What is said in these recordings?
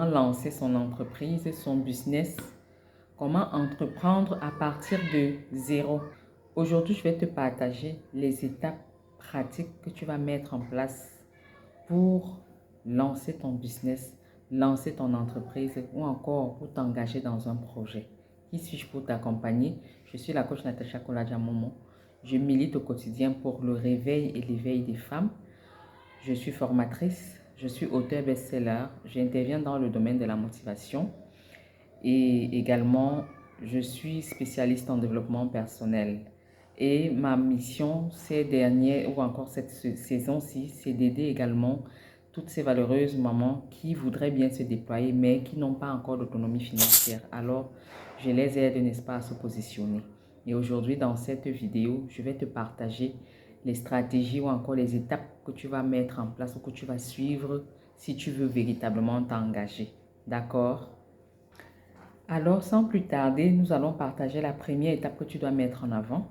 lancer son entreprise, son business, comment entreprendre à partir de zéro. Aujourd'hui, je vais te partager les étapes pratiques que tu vas mettre en place pour lancer ton business, lancer ton entreprise ou encore pour t'engager dans un projet. Qui suis-je pour t'accompagner? Je suis la coach Natacha Koladjamomo. Je milite au quotidien pour le réveil et l'éveil des femmes. Je suis formatrice, je suis auteur best-seller, j'interviens dans le domaine de la motivation et également je suis spécialiste en développement personnel. Et ma mission ces dernières ou encore cette saison-ci, c'est d'aider également toutes ces valeureuses mamans qui voudraient bien se déployer mais qui n'ont pas encore d'autonomie financière. Alors, je les aide, n'est-ce pas, à se positionner. Et aujourd'hui, dans cette vidéo, je vais te partager les stratégies ou encore les étapes que tu vas mettre en place ou que tu vas suivre si tu veux véritablement t'engager. D'accord? Alors, sans plus tarder, nous allons partager la première étape que tu dois mettre en avant.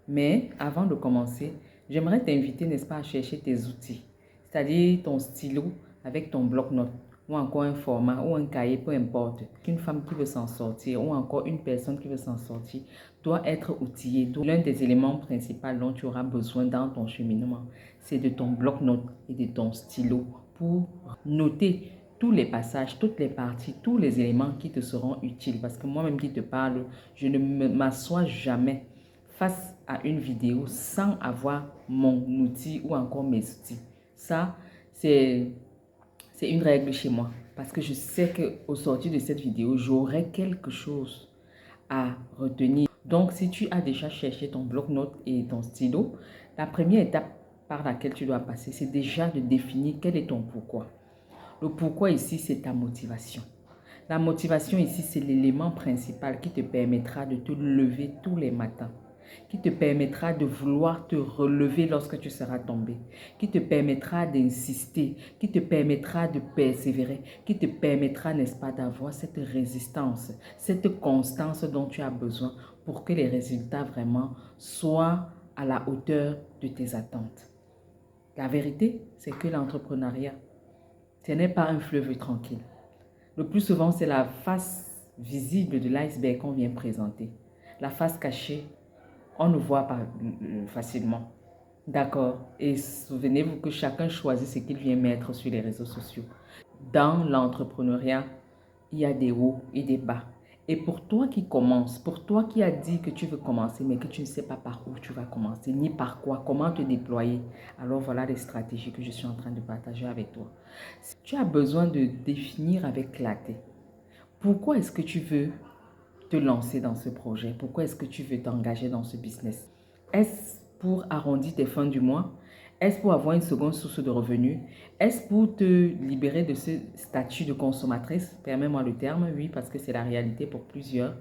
Mais avant de commencer, j'aimerais t'inviter, n'est-ce pas, à chercher tes outils, c'est-à-dire ton stylo avec ton bloc-notes ou encore un format ou un cahier, peu importe. Une femme qui veut s'en sortir ou encore une personne qui veut s'en sortir doit être outillée. L'un des éléments principaux dont tu auras besoin dans ton cheminement, c'est de ton bloc-notes et de ton stylo pour noter tous les passages, toutes les parties, tous les éléments qui te seront utiles. Parce que moi-même qui te parle, je ne m'assois jamais face à une vidéo sans avoir mon outil ou encore mes outils. Ça, c'est une règle chez moi. Parce que je sais qu'au sortir de cette vidéo, j'aurai quelque chose à retenir. Donc, si tu as déjà cherché ton bloc-notes et ton stylo, la première étape par laquelle tu dois passer, c'est déjà de définir quel est ton pourquoi. Le pourquoi ici, c'est ta motivation. La motivation ici, c'est l'élément principal qui te permettra de te lever tous les matins, qui te permettra de vouloir te relever lorsque tu seras tombé, qui te permettra d'insister, qui te permettra de persévérer, qui te permettra, n'est-ce pas, d'avoir cette résistance, cette constance dont tu as besoin pour que les résultats vraiment soient à la hauteur de tes attentes. La vérité, c'est que l'entrepreneuriat, ce n'est pas un fleuve tranquille. Le plus souvent, c'est la face visible de l'iceberg qu'on vient présenter. La face cachée, on ne voit pas facilement. D'accord? Et souvenez-vous que chacun choisit ce qu'il vient mettre sur les réseaux sociaux. Dans l'entrepreneuriat, il y a des hauts et des bas. Et pour toi qui commences, pour toi qui as dit que tu veux commencer, mais que tu ne sais pas par où tu vas commencer, ni par quoi, comment te déployer, alors voilà les stratégies que je suis en train de partager avec toi. Tu as besoin de définir avec clarté. Pourquoi est-ce que tu veux te lancer dans ce projet? Pourquoi est-ce que tu veux t'engager dans ce business? Est-ce pour arrondir tes fins du mois? Est-ce pour avoir une seconde source de revenus? Est-ce pour te libérer de ce statut de consommatrice? Permets-moi le terme, oui, parce que c'est la réalité pour plusieurs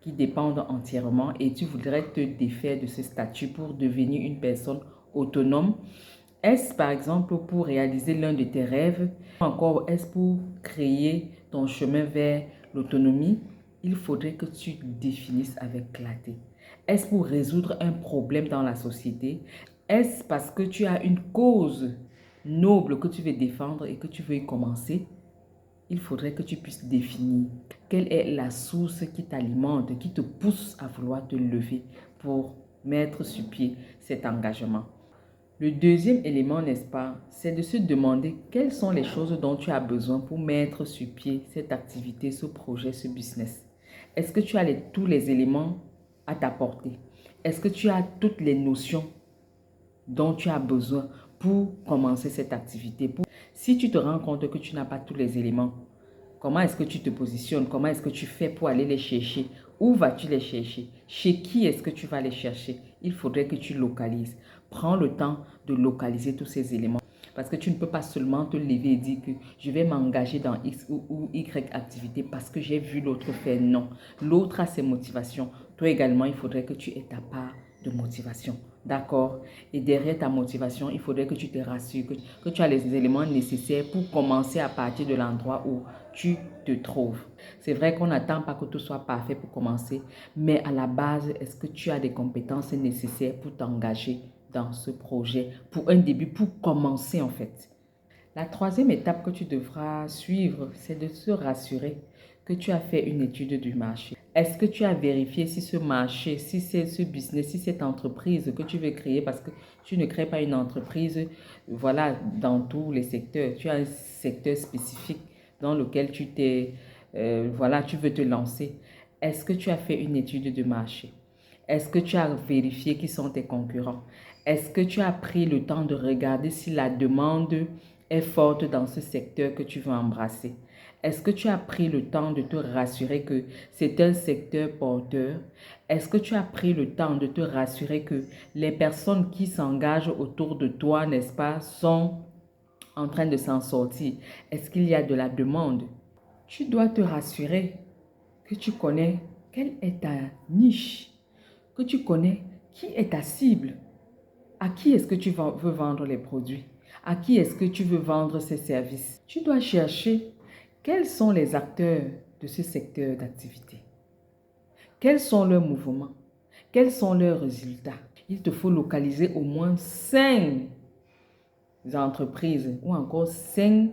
qui dépendent entièrement et tu voudrais te défaire de ce statut pour devenir une personne autonome. Est-ce par exemple pour réaliser l'un de tes rêves? Ou encore, est-ce pour créer ton chemin vers l'autonomie? Il faudrait que tu définisses avec clarté. Est-ce pour résoudre un problème dans la société? Est-ce parce que tu as une cause noble que tu veux défendre et que tu veux y commencer? Il faudrait que tu puisses définir quelle est la source qui t'alimente, qui te pousse à vouloir te lever pour mettre sur pied cet engagement. Le deuxième élément, n'est-ce pas, c'est de se demander quelles sont les choses dont tu as besoin pour mettre sur pied cette activité, ce projet, ce business. Est-ce que tu as tous les éléments à t'apporter? Est-ce que tu as toutes les notions dont tu as besoin pour commencer cette activité? Si tu te rends compte que tu n'as pas tous les éléments, comment est-ce que tu te positionnes? Comment est-ce que tu fais pour aller les chercher? Où vas-tu les chercher? Chez qui est-ce que tu vas les chercher? Il faudrait que tu localises. Prends le temps de localiser tous ces éléments. Parce que tu ne peux pas seulement te lever et dire que je vais m'engager dans X ou Y activité parce que j'ai vu l'autre faire. Non. L'autre a ses motivations. Toi également, il faudrait que tu aies ta part de motivation. D'accord? Et derrière ta motivation, il faudrait que tu te rassures, que tu as les éléments nécessaires pour commencer à partir de l'endroit où tu te trouves. C'est vrai qu'on n'attend pas que tout soit parfait pour commencer, mais à la base, est-ce que tu as des compétences nécessaires pour t'engager dans ce projet, pour un début, pour commencer en fait? La troisième étape que tu devras suivre, c'est de se rassurer que tu as fait une étude du marché. Est-ce que tu as vérifié si ce marché, si c'est ce business, si cette entreprise que tu veux créer, parce que tu ne crées pas une entreprise, voilà, dans tous les secteurs. Tu as un secteur spécifique dans lequel voilà, tu veux te lancer. Est-ce que tu as fait une étude de marché? Est-ce que tu as vérifié qui sont tes concurrents? Est-ce que tu as pris le temps de regarder si la demande est forte dans ce secteur que tu veux embrasser? Est-ce que tu as pris le temps de te rassurer que c'est un secteur porteur? Est-ce que tu as pris le temps de te rassurer que les personnes qui s'engagent autour de toi, n'est-ce pas, sont en train de s'en sortir? Est-ce qu'il y a de la demande? Tu dois te rassurer que tu connais quelle est ta niche, que tu connais qui est ta cible, à qui est-ce que tu veux vendre les produits, à qui est-ce que tu veux vendre ces services. Tu dois chercher quels sont les acteurs de ce secteur d'activité, quels sont leurs mouvements, quels sont leurs résultats. Il te faut localiser au moins 5 entreprises ou encore 5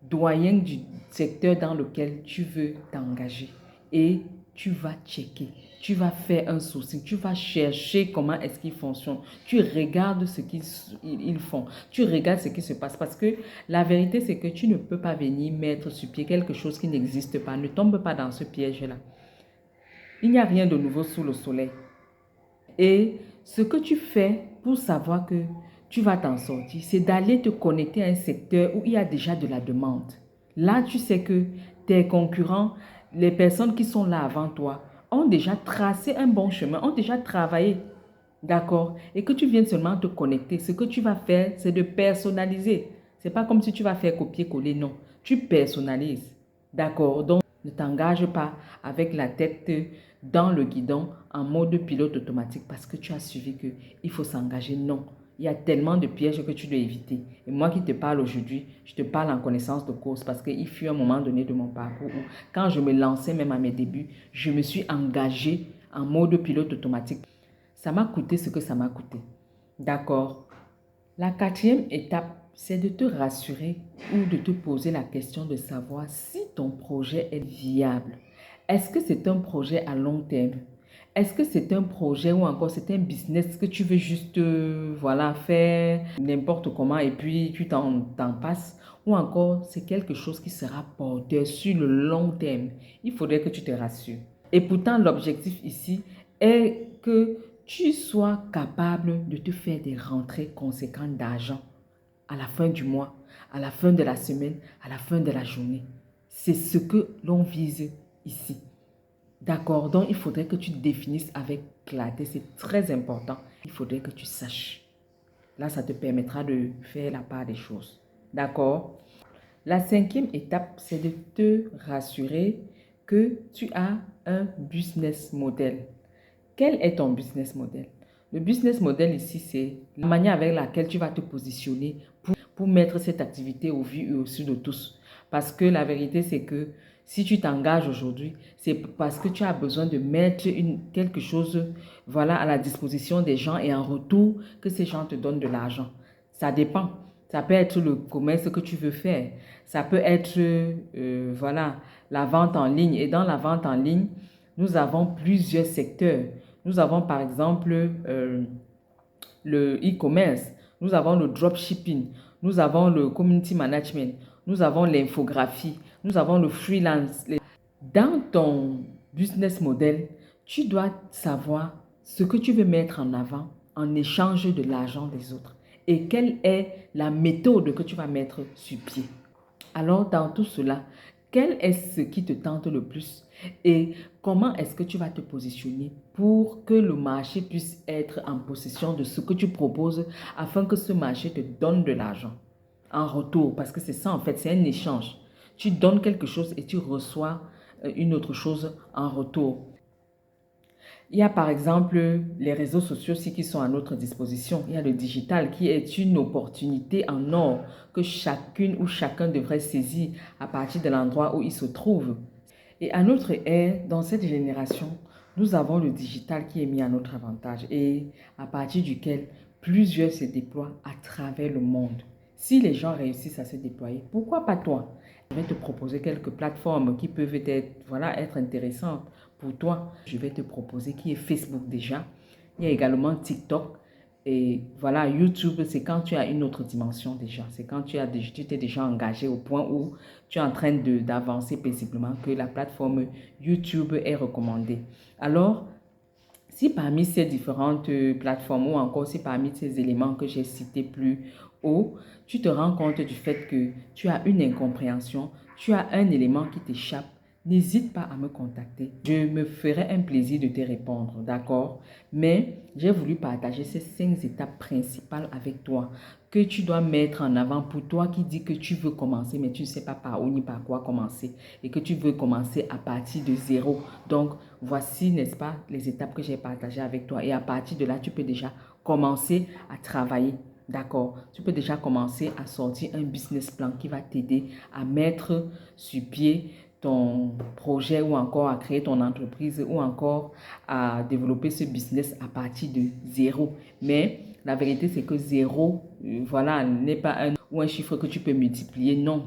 doyens du secteur dans lequel tu veux t'engager et tu vas checker, tu vas faire un sourcing, tu vas chercher comment est-ce qu'ils fonctionnent, tu regardes ce qu'ils font, tu regardes ce qui se passe parce que la vérité c'est que tu ne peux pas venir mettre sur pied quelque chose qui n'existe pas, ne tombe pas dans ce piège-là. Il n'y a rien de nouveau sous le soleil. Et ce que tu fais pour savoir que tu vas t'en sortir, c'est d'aller te connecter à un secteur où il y a déjà de la demande. Là, tu sais que tes concurrents, les personnes qui sont là avant toi, ont déjà tracé un bon chemin, ont déjà travaillé. D'accord? Et que tu viennes seulement te connecter. Ce que tu vas faire, c'est de personnaliser. Ce n'est pas comme si tu vas faire copier-coller, non. Tu personnalises. D'accord? Donc, ne t'engage pas avec la tête dans le guidon en mode pilote automatique parce que tu as suivi qu'il faut s'engager. Non. Il y a tellement de pièges que tu dois éviter. Et moi qui te parle aujourd'hui, je te parle en connaissance de cause parce qu'il fut un moment donné de mon parcours où, quand je me lançais même à mes débuts, je me suis engagée en mode pilote automatique. Ça m'a coûté ce que ça m'a coûté. D'accord? La quatrième étape, c'est de te rassurer ou de te poser la question de savoir si ton projet est viable. Est-ce que c'est un projet à long terme? Est-ce que c'est un projet ou encore c'est un business que tu veux juste voilà, faire n'importe comment et puis tu t'en passes? Ou encore c'est quelque chose qui sera porteur sur le long terme? Il faudrait que tu te rassures. Et pourtant, l'objectif ici est que tu sois capable de te faire des rentrées conséquentes d'argent à la fin du mois, à la fin de la semaine, à la fin de la journée. C'est ce que l'on vise ici. D'accord? Donc, il faudrait que tu définisses avec clarté. C'est très important. Il faudrait que tu saches. Là, ça te permettra de faire la part des choses. D'accord? La cinquième étape, c'est de te rassurer que tu as un business model. Quel est ton business model? Le business model ici, c'est la manière avec laquelle tu vas te positionner pour mettre cette activité au vu et au su de tous. Parce que la vérité, c'est que si tu t'engages aujourd'hui, c'est parce que tu as besoin de mettre quelque chose, voilà, à la disposition des gens et en retour, que ces gens te donnent de l'argent. Ça dépend. Ça peut être le commerce que tu veux faire. Ça peut être, voilà, la vente en ligne. Et dans la vente en ligne, nous avons plusieurs secteurs. Nous avons par exemple le e-commerce, nous avons le dropshipping, nous avons le community management, nous avons l'infographie, nous avons le freelance. Dans ton business model, tu dois savoir ce que tu veux mettre en avant en échange de l'argent des autres et quelle est la méthode que tu vas mettre sur pied. Alors, dans tout cela, quel est ce qui te tente le plus et comment est-ce que tu vas te positionner pour que le marché puisse être en possession de ce que tu proposes afin que ce marché te donne de l'argent en retour? Parce que c'est ça en fait, c'est un échange. Tu donnes quelque chose et tu reçois une autre chose en retour. Il y a par exemple les réseaux sociaux aussi qui sont à notre disposition. Il y a le digital qui est une opportunité en or que chacune ou chacun devrait saisir à partir de l'endroit où il se trouve. Et à notre ère, dans cette génération, nous avons le digital qui est mis à notre avantage et à partir duquel plusieurs se déploient à travers le monde. Si les gens réussissent à se déployer, pourquoi pas toi? Je vais te proposer quelques plateformes qui peuvent être, voilà, être intéressantes pour toi. Je vais te proposer qui est Facebook déjà. Il y a également TikTok. Et voilà, YouTube, c'est quand tu as une autre dimension déjà. C'est quand tu t'es déjà engagé au point où tu es en train d'avancer paisiblement que la plateforme YouTube est recommandée. Alors, si parmi ces différentes plateformes ou encore si parmi ces éléments que j'ai cités plus haut, tu te rends compte du fait que tu as une incompréhension, tu as un élément qui t'échappe, n'hésite pas à me contacter. Je me ferai un plaisir de te répondre, d'accord? Mais j'ai voulu partager ces 5 étapes principales avec toi que tu dois mettre en avant pour toi qui dis que tu veux commencer, mais tu ne sais pas par où ni par quoi commencer et que tu veux commencer à partir de zéro. Donc, voici, n'est-ce pas, les étapes que j'ai partagées avec toi. Et à partir de là, tu peux déjà commencer à travailler. D'accord? Tu peux déjà commencer à sortir un business plan qui va t'aider à mettre sur pied ton projet ou encore à créer ton entreprise ou encore à développer ce business à partir de zéro. Mais la vérité, c'est que zéro, voilà, n'est pas un chiffre que tu peux multiplier. Non,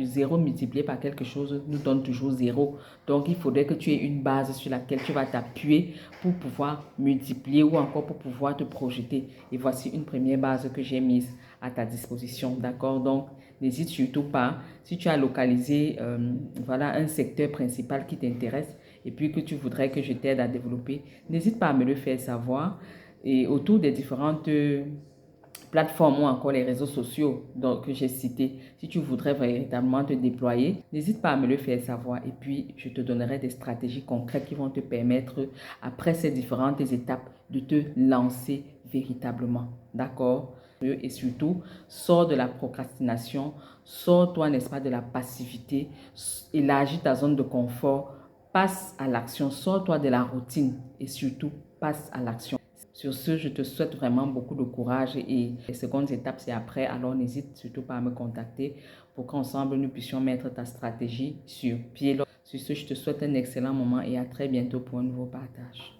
zéro multiplié par quelque chose nous donne toujours zéro. Donc, il faudrait que tu aies une base sur laquelle tu vas t'appuyer pour pouvoir multiplier ou encore pour pouvoir te projeter. Et voici une première base que j'ai mise à ta disposition. D'accord? Donc, n'hésite surtout pas. Si tu as localisé voilà, un secteur principal qui t'intéresse et puis que tu voudrais que je t'aide à développer, n'hésite pas à me le faire savoir. Et autour des différentes plateformes ou encore les réseaux sociaux que j'ai cités, si tu voudrais véritablement te déployer, n'hésite pas à me le faire savoir et puis je te donnerai des stratégies concrètes qui vont te permettre, après ces différentes étapes, de te lancer véritablement. D'accord? Et surtout, sors de la procrastination, sors-toi, n'est-ce pas, de la passivité, élargis ta zone de confort, passe à l'action, sors-toi de la routine et surtout, passe à l'action. Sur ce, je te souhaite vraiment beaucoup de courage et les secondes étapes, c'est après. Alors, n'hésite surtout pas à me contacter pour qu'ensemble, nous puissions mettre ta stratégie sur pied. Sur ce, je te souhaite un excellent moment et à très bientôt pour un nouveau partage.